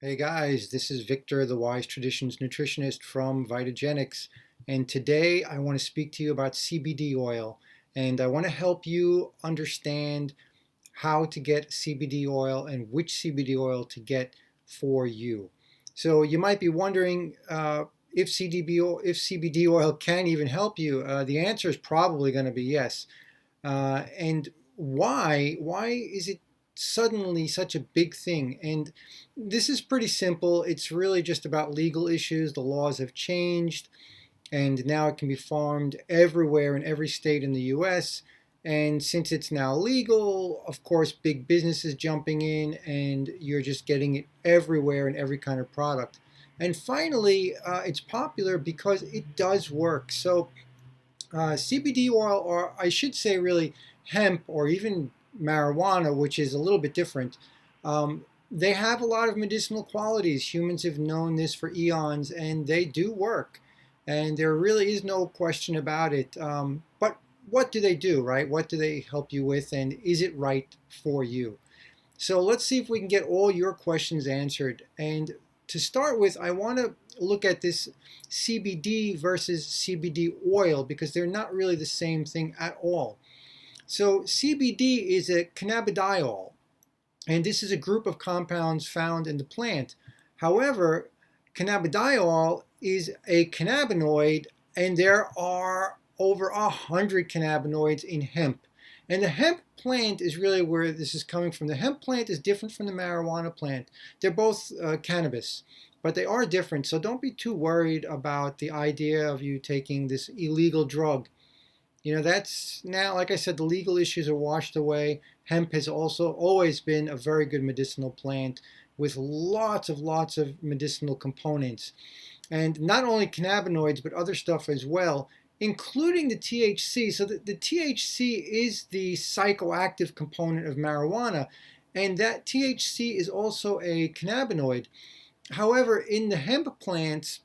Hey guys, this is Victor, the Wise Traditions Nutritionist from Vitagenics, and today I want to speak to you about CBD oil, and I want to help you understand how to get CBD oil and which CBD oil to get for you. So you might be wondering if CBD oil can even help you. The answer is probably going to be yes. And why? Why is it suddenly such a big thing? And this is pretty simple. It's really just about legal issues. The laws have changed, and now it can be farmed everywhere in every state in the US. And since it's now legal, of course, big business is jumping in, and you're just getting it everywhere in every kind of product. And finally, it's popular because it does work. So CBD oil, or I should say really hemp or even marijuana, which is a little bit different, they have a lot of medicinal qualities. Humans have known this for eons, and they do work. And there really is no question about it. But what do they do, right? What do they help you with, and is it right for you? So let's see if we can get all your questions answered. And to start with, I want to look at this CBD versus CBD oil because they're not really the same thing at all. So CBD is a cannabidiol, and this is a group of compounds found in the plant. However, cannabidiol is a cannabinoid, and there are over 100 cannabinoids in hemp. And the hemp plant is really where this is coming from. The hemp plant is different from the marijuana plant. They're both cannabis, but they are different. So don't be too worried about the idea of you taking this illegal drug. That's now, like I said, the legal issues are washed away. Hemp has also always been a very good medicinal plant with lots of medicinal components. And not only cannabinoids, but other stuff as well, including the THC. So the THC is the psychoactive component of marijuana, and that THC is also a cannabinoid. However, in the hemp plants,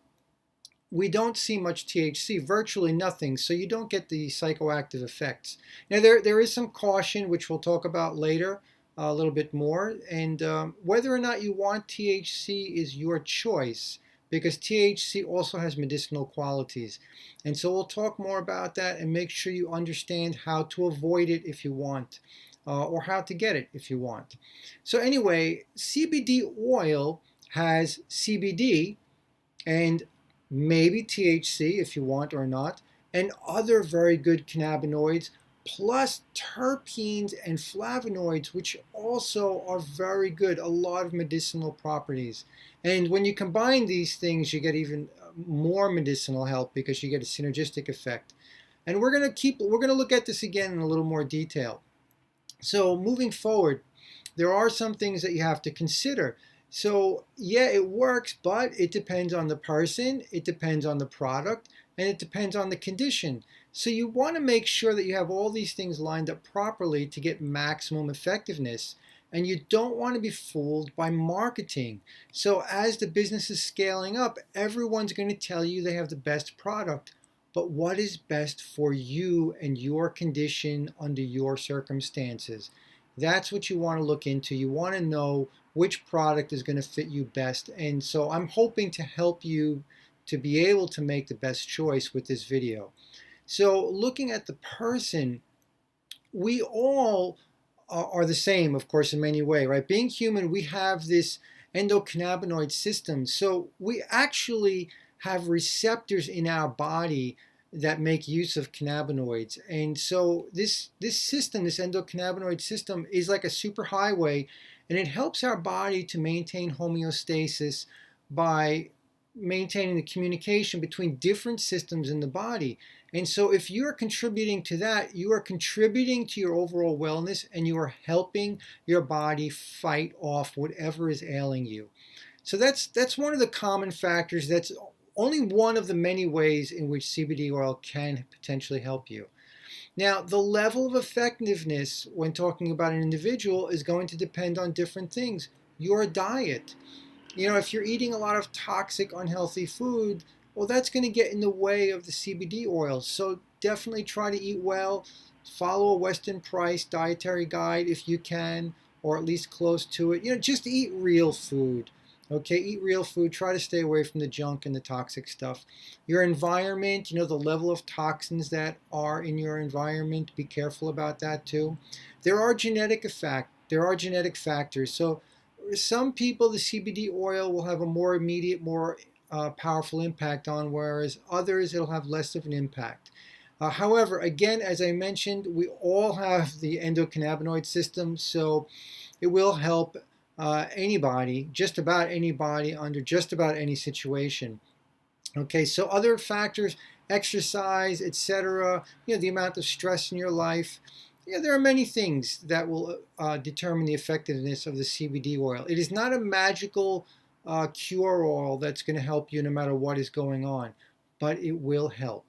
we don't see much THC, virtually nothing, so you don't get the psychoactive effects. Now, there is some caution, which we'll talk about later a little bit more, and whether or not you want THC is your choice, because THC also has medicinal qualities. And so we'll talk more about that and make sure you understand how to avoid it if you want, or how to get it if you want. So anyway, CBD oil has CBD, and maybe THC if you want or not, and other very good cannabinoids, plus terpenes and flavonoids, which also are very good, a lot of medicinal properties. And when you combine these things, you get even more medicinal help because you get a synergistic effect. And we're going to look at this again in a little more detail. So moving forward, there are some things that you have to consider. So yeah, it works, but it depends on the person, it depends on the product, and it depends on the condition. So you want to make sure that you have all these things lined up properly to get maximum effectiveness. And you don't want to be fooled by marketing. So as the business is scaling up, everyone's going to tell you they have the best product. But what is best for you and your condition under your circumstances? That's what you want to look into. You want to know which product is going to fit you best. And so I'm hoping to help you to be able to make the best choice with this video. So looking at the person, we all are the same, of course, in many ways, right? Being human, we have this endocannabinoid system. So we actually have receptors in our body that make use of cannabinoids. And so this system, this endocannabinoid system, is like a superhighway, and it helps our body to maintain homeostasis by maintaining the communication between different systems in the body. And so if you're contributing to that, you are contributing to your overall wellness, and you are helping your body fight off whatever is ailing you. So that's one of the common factors. That's only one of the many ways in which CBD oil can potentially help you. Now, the level of effectiveness when talking about an individual is going to depend on different things. Your diet. If you're eating a lot of toxic, unhealthy food, well, that's going to get in the way of the CBD oil. So definitely try to eat well. Follow a Western price dietary guide if you can, or at least close to it. Just eat real food. Okay, eat real food. Try to stay away from the junk and the toxic stuff. Your environment, the level of toxins that are in your environment, be careful about that too. There are genetic factors. So some people, the CBD oil will have a more immediate, more powerful impact on, whereas others, it'll have less of an impact. However, again, as I mentioned, we all have the endocannabinoid system, so it will help anybody, just about anybody, under just about any situation. Okay, so other factors, exercise, etc., the amount of stress in your life. There are many things that will determine the effectiveness of the CBD oil. It is not a magical cure all that's going to help you no matter what is going on, but it will help.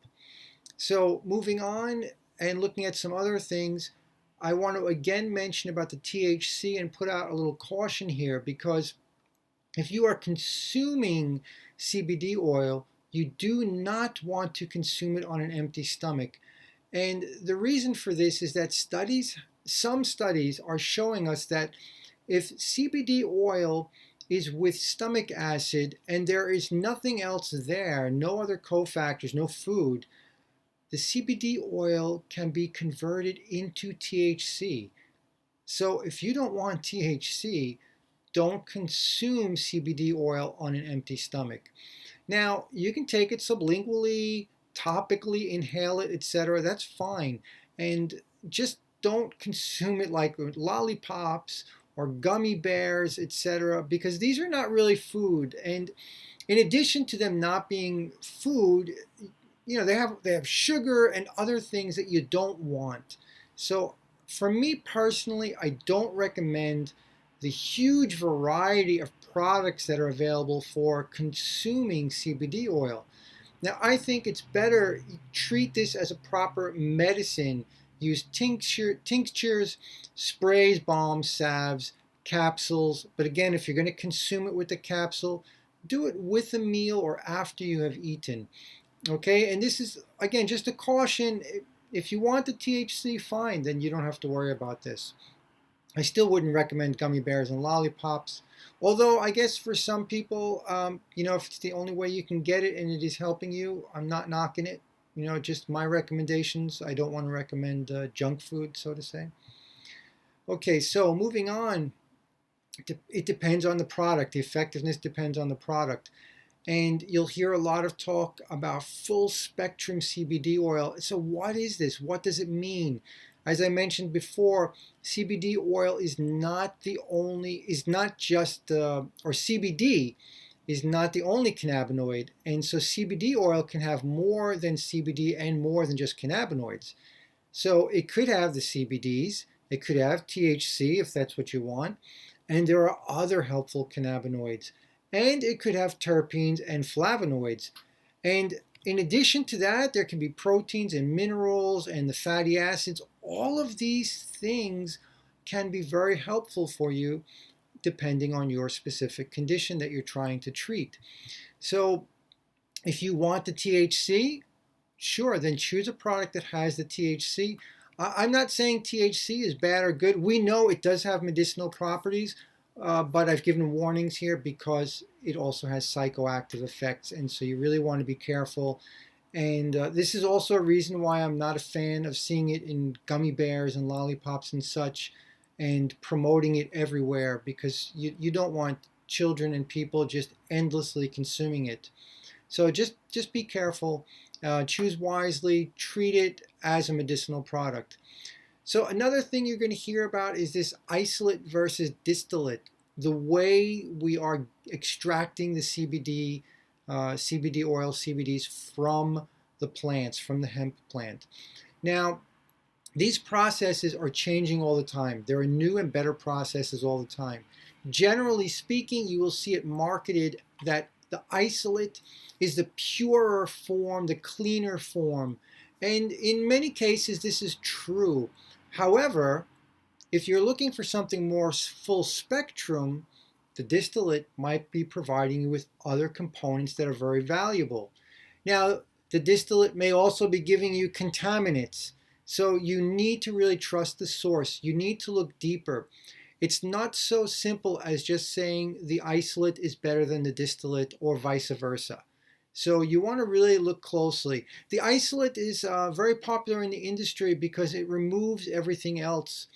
So moving on and looking at some other things, I want to again mention about the THC and put out a little caution here, because if you are consuming CBD oil, you do not want to consume it on an empty stomach. And the reason for this is that some studies are showing us that if CBD oil is with stomach acid and there is nothing else there, no other cofactors, no food, the CBD oil can be converted into THC. So if you don't want THC, don't consume CBD oil on an empty stomach. Now, you can take it sublingually, topically, inhale it, etc. That's fine. And just don't consume it like lollipops or gummy bears, etc., because these are not really food. And in addition to them not being food, they have sugar and other things that you don't want. So for me personally, I don't recommend the huge variety of products that are available for consuming CBD oil. Now, I think it's better treat this as a proper medicine. Use tinctures, sprays, balms, salves, capsules. But again, if you're going to consume it with the capsule, do it with a meal or after you have eaten. Okay, and this is, again, just a caution. If you want the THC, fine, then you don't have to worry about this. I still wouldn't recommend gummy bears and lollipops. Although I guess for some people, if it's the only way you can get it and it is helping you, I'm not knocking it. Just my recommendations. I don't want to recommend junk food, so to say. Okay, so moving on. It depends on the product. The effectiveness depends on the product. And you'll hear a lot of talk about full spectrum CBD oil. So what is this? What does it mean? As I mentioned before, CBD oil is not CBD is not the only cannabinoid. And so CBD oil can have more than CBD and more than just cannabinoids. So it could have the CBDs, it could have THC if that's what you want, and there are other helpful cannabinoids. And it could have terpenes and flavonoids. And in addition to that, there can be proteins and minerals and the fatty acids. All of these things can be very helpful for you depending on your specific condition that you're trying to treat. So if you want the THC, sure, then choose a product that has the THC. I'm not saying THC is bad or good. We know it does have medicinal properties. But I've given warnings here because it also has psychoactive effects, and so you really want to be careful. And this is also a reason why I'm not a fan of seeing it in gummy bears and lollipops and such, and promoting it everywhere, because you don't want children and people just endlessly consuming it. So just be careful, choose wisely, treat it as a medicinal product. So another thing you're going to hear about is this isolate versus distillate, the way we are extracting the CBD oil, CBDs from the plants, from the hemp plant. Now, these processes are changing all the time. There are new and better processes all the time. Generally speaking, you will see it marketed that the isolate is the purer form, the cleaner form. And in many cases, this is true. However, if you're looking for something more full spectrum, the distillate might be providing you with other components that are very valuable. Now, the distillate may also be giving you contaminants. So you need to really trust the source. You need to look deeper. It's not so simple as just saying the isolate is better than the distillate or vice versa. So you want to really look closely. The isolate is very popular in the industry because it removes everything else,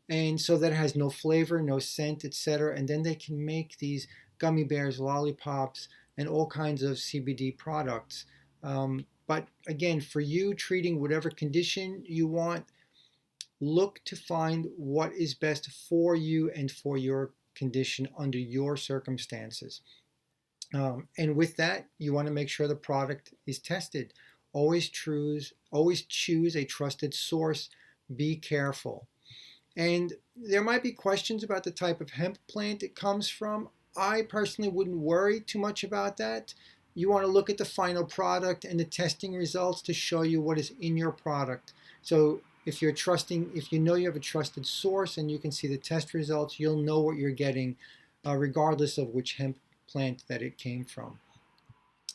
and so that it has no flavor, no scent, etc. And then they can make these gummy bears, lollipops, and all kinds of CBD products. But again, for you treating whatever condition you want, look to find what is best for you and for your condition under your circumstances. And with that, you want to make sure the product is tested. Always choose a trusted source. Be careful. And there might be questions about the type of hemp plant it comes from. I personally wouldn't worry too much about that. You want to look at the final product and the testing results to show you what is in your product. So if you know you have a trusted source and you can see the test results, you'll know what you're getting, regardless of which hemp plant that it came from.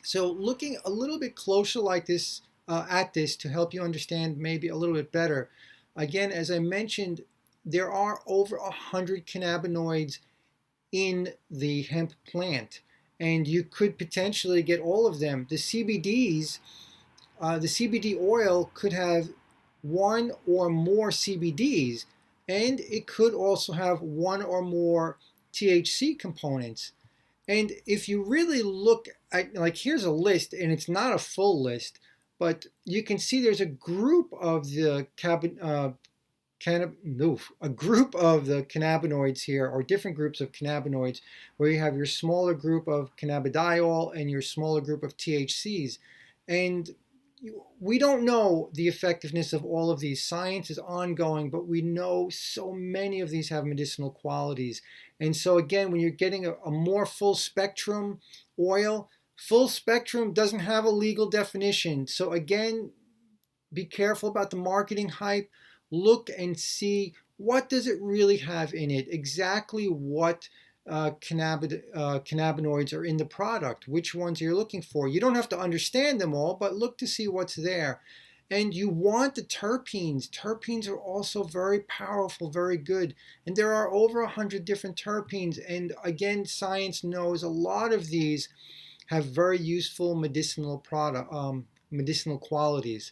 So looking a little bit closer like this at this to help you understand maybe a little bit better. Again, as I mentioned, there are over 100 cannabinoids in the hemp plant, and you could potentially get all of them. The CBD oil could have one or more CBDs, and it could also have one or more THC components. And if you really look at, like, here's a list, and it's not a full list, but you can see there's a group of the a group of the cannabinoids here, or different groups of cannabinoids, where you have your smaller group of cannabidiol and your smaller group of THCs. And we don't know the effectiveness of all of these. Science is ongoing, but we know so many of these have medicinal qualities. And so again, when you're getting a more full spectrum oil, full spectrum doesn't have a legal definition. So again, be careful about the marketing hype. Look and see, what does it really have in it, exactly what cannabinoids are in the product, which ones you're looking for. You don't have to understand them all, but look to see what's there. And you want the terpenes. Terpenes are also very powerful, very good. And there are over 100 different terpenes. And again, science knows a lot of these have very useful medicinal medicinal qualities.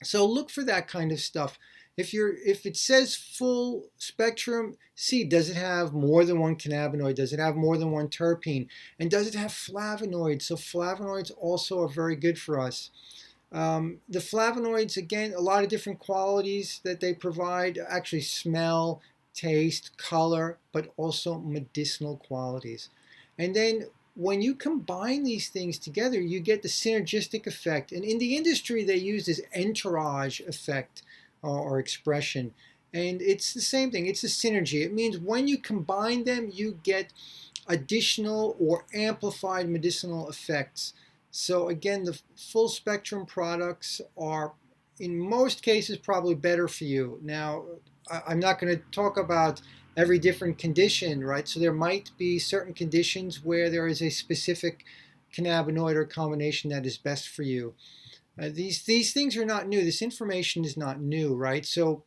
So look for that kind of stuff. If it says full spectrum, see, does it have more than one cannabinoid? Does it have more than one terpene? And does it have flavonoids? So flavonoids also are very good for us. The flavonoids, again, a lot of different qualities that they provide, actually smell, taste, color, but also medicinal qualities. And then when you combine these things together, you get the synergistic effect. And in the industry, they use this entourage effect or expression. And it's the same thing. It's a synergy. It means when you combine them, you get additional or amplified medicinal effects. So again, the full spectrum products are, in most cases, probably better for you. Now, I'm not going to talk about every different condition, right? So there might be certain conditions where there is a specific cannabinoid or combination that is best for you. These things are not new. This information is not new, right? So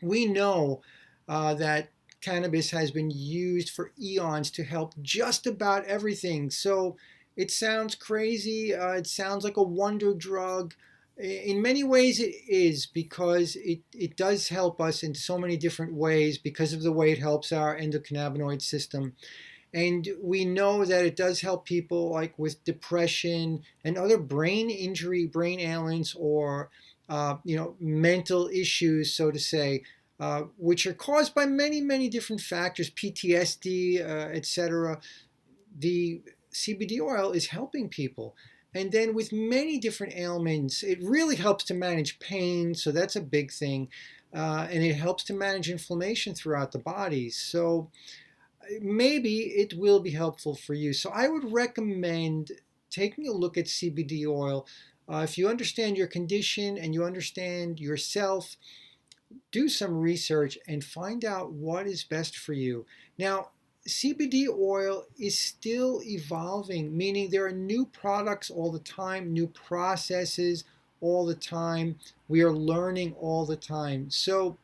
we know that cannabis has been used for eons to help just about everything. So it sounds crazy. It sounds like a wonder drug. In many ways it is, because it does help us in so many different ways because of the way it helps our endocannabinoid system. And we know that it does help people like with depression and other brain injury, brain ailments, or mental issues, so to say, which are caused by many, many different factors, PTSD, etc. The CBD oil is helping people. And then with many different ailments, it really helps to manage pain, so that's a big thing. And it helps to manage inflammation throughout the body. So maybe it will be helpful for you. So I would recommend taking a look at CBD oil. If you understand your condition and you understand yourself, do some research and find out what is best for you. Now, CBD oil is still evolving, meaning there are new products all the time, new processes all the time. We are learning all the time. So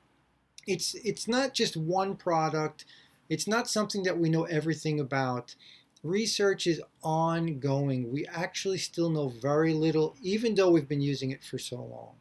it's not just one product. It's not something that we know everything about. Research is ongoing. We actually still know very little, even though we've been using it for so long.